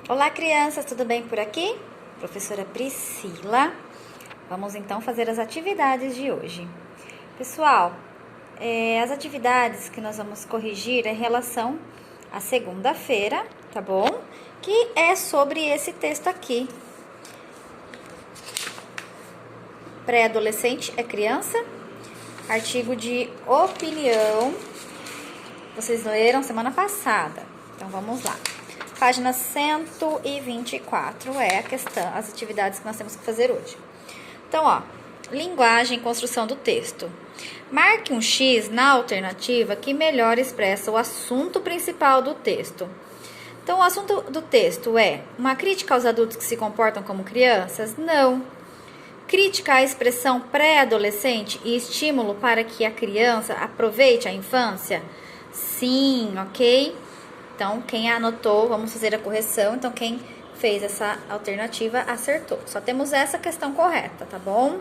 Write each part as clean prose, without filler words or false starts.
Olá, crianças, tudo bem por aqui? Professora Priscila. Vamos então fazer as atividades de hoje. Pessoal, as atividades que nós vamos corrigir é em relação à segunda-feira, tá bom? Que é sobre esse texto aqui. Pré-adolescente é criança? Artigo de opinião. Vocês leram semana passada. Então vamos lá. Página 124 é a questão, as atividades que nós temos que fazer hoje. Então, ó, linguagem e construção do texto. Marque um X na alternativa que melhor expressa o assunto principal do texto. Então, o assunto do texto é uma crítica aos adultos que se comportam como crianças? Não. Crítica à expressão pré-adolescente e estímulo para que a criança aproveite a infância? Sim, ok? Então, quem anotou, vamos fazer a correção. Então, quem fez essa alternativa acertou. Só temos essa questão correta, tá bom?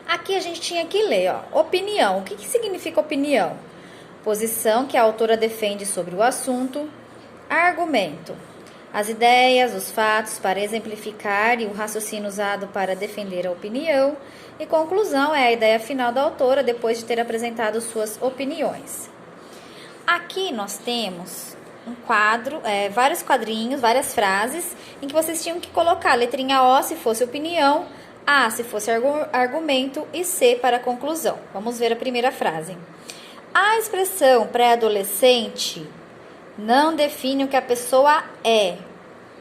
Aqui a gente tinha que ler, ó, opinião. O que significa opinião? Posição que a autora defende sobre o assunto. Argumento. As ideias, os fatos para exemplificar e o raciocínio usado para defender a opinião. E conclusão é a ideia final da autora depois de ter apresentado suas opiniões. Aqui nós temos um quadro, vários quadrinhos, várias frases, em que vocês tinham que colocar a letrinha O se fosse opinião, A se fosse argumento e C para conclusão. Vamos ver a primeira frase. A expressão pré-adolescente não define o que a pessoa é.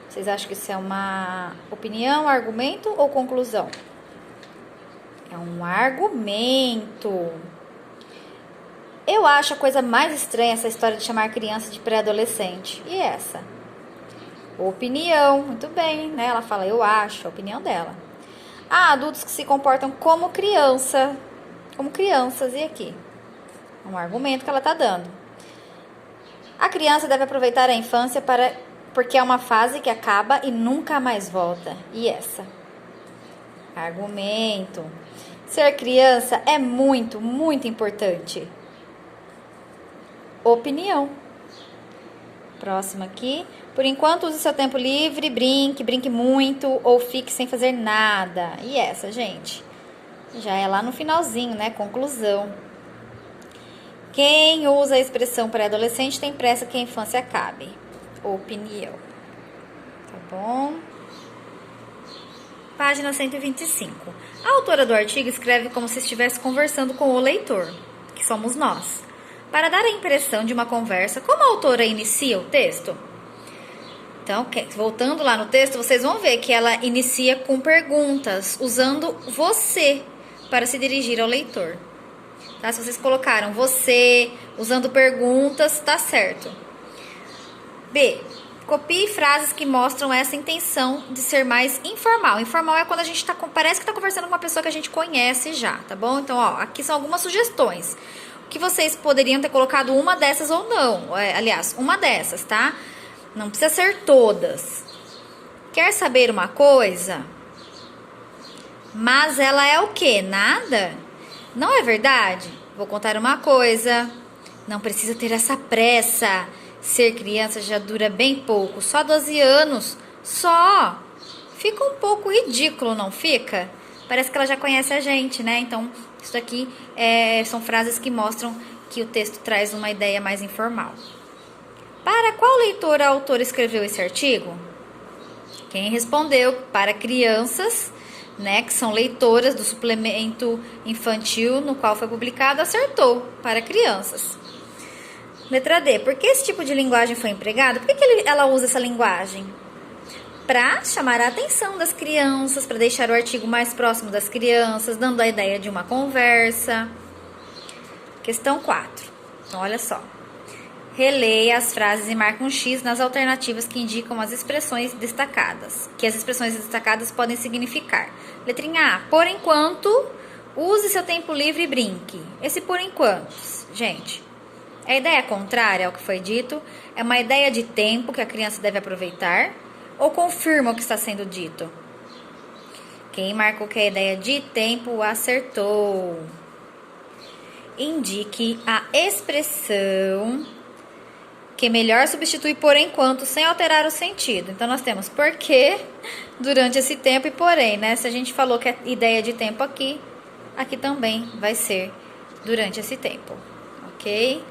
Vocês acham que isso é uma opinião, argumento ou conclusão? É um argumento. Eu acho a coisa mais estranha essa história de chamar criança de pré-adolescente. E essa? Opinião. Muito bem, né? Ela fala, eu acho, a opinião dela. Há adultos que se comportam como criança. Como crianças. E aqui? Um argumento que ela está dando. A criança deve aproveitar a infância porque é uma fase que acaba e nunca mais volta. E essa? Argumento. Ser criança é muito, muito importante. Opinião. Próximo aqui. Por enquanto, use seu tempo livre, brinque muito ou fique sem fazer nada. E essa, gente? Já é lá no finalzinho, né? Conclusão. Quem usa a expressão pré-adolescente tem pressa que a infância acabe. Opinião. Tá bom? Página 125. A autora do artigo escreve como se estivesse conversando com o leitor, que somos nós. Para dar a impressão de uma conversa, como a autora inicia o texto? Então, voltando lá no texto, vocês vão ver que ela inicia com perguntas, usando você para se dirigir ao leitor. Tá? Se vocês colocaram você, usando perguntas, tá certo. B. Copie frases que mostram essa intenção de ser mais informal. Informal é quando a gente parece que está conversando com uma pessoa que a gente conhece já, tá bom? Então, ó, aqui são algumas sugestões. Que vocês poderiam ter colocado uma dessas ou não. Aliás, uma dessas, tá? Não precisa ser todas. Quer saber uma coisa? Mas ela é o quê? Nada? Não é verdade? Vou contar uma coisa. Não precisa ter essa pressa. Ser criança já dura bem pouco. Só 12 anos. Só. Fica um pouco ridículo, não fica? Parece que ela já conhece a gente, né? Então, isso aqui são frases que mostram que o texto traz uma ideia mais informal. Para qual leitor a autora escreveu esse artigo? Quem respondeu? Para crianças, né? Que são leitoras do suplemento infantil no qual foi publicado, acertou. Para crianças. Letra D. Por que esse tipo de linguagem foi empregado? Por que ela usa essa linguagem? Para chamar a atenção das crianças, para deixar o artigo mais próximo das crianças, dando a ideia de uma conversa. Questão 4. Então, olha só. Releia as frases e marque um X nas alternativas que indicam as expressões destacadas. Que as expressões destacadas podem significar. Letrinha A. Por enquanto, use seu tempo livre e brinque. Esse por enquanto, gente, a ideia contrária ao que foi dito é uma ideia de tempo que a criança deve aproveitar. Ou confirma o que está sendo dito? Quem marcou que a ideia de tempo acertou. Indique a expressão Que melhor substitui por enquanto, sem alterar o sentido. Então, nós temos porque, durante esse tempo e porém, né? Se a gente falou que a ideia de tempo aqui, aqui também vai ser durante esse tempo, ok?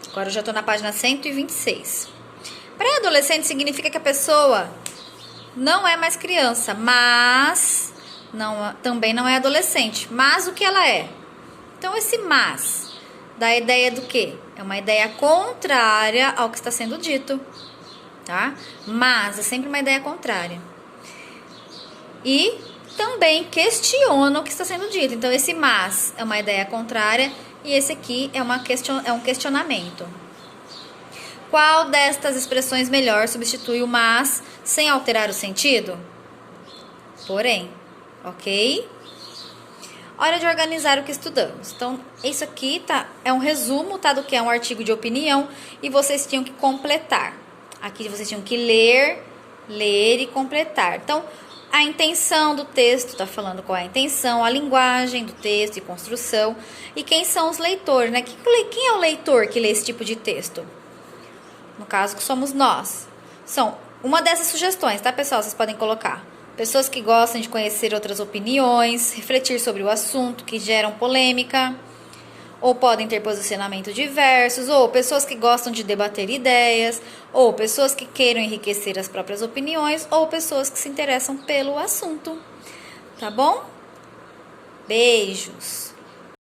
Agora eu já tô na página 126. Pré-adolescente significa que a pessoa não é mais criança, mas também não é adolescente. Mas o que ela é? Então, esse mas dá a ideia do quê? É uma ideia contrária ao que está sendo dito, tá? Mas é sempre uma ideia contrária. E também questiona o que está sendo dito. Então, esse mas é uma ideia contrária e esse aqui é um questionamento. Qual destas expressões melhor substitui o mas sem alterar o sentido? Porém, ok? Hora de organizar o que estudamos. Então, isso aqui é um resumo, tá? Do que é um artigo de opinião e vocês tinham que completar. Aqui vocês tinham que ler e completar. Então, a intenção do texto, tá falando qual é a intenção, a linguagem do texto e construção. E quem são os leitores, né? Quem é o leitor que lê esse tipo de texto? No caso, que somos nós. São uma dessas sugestões, tá, pessoal? Vocês podem colocar. Pessoas que gostam de conhecer outras opiniões, refletir sobre o assunto, que geram polêmica, ou podem ter posicionamentos diversos, ou pessoas que gostam de debater ideias, ou pessoas que queiram enriquecer as próprias opiniões, ou pessoas que se interessam pelo assunto. Tá bom? Beijos!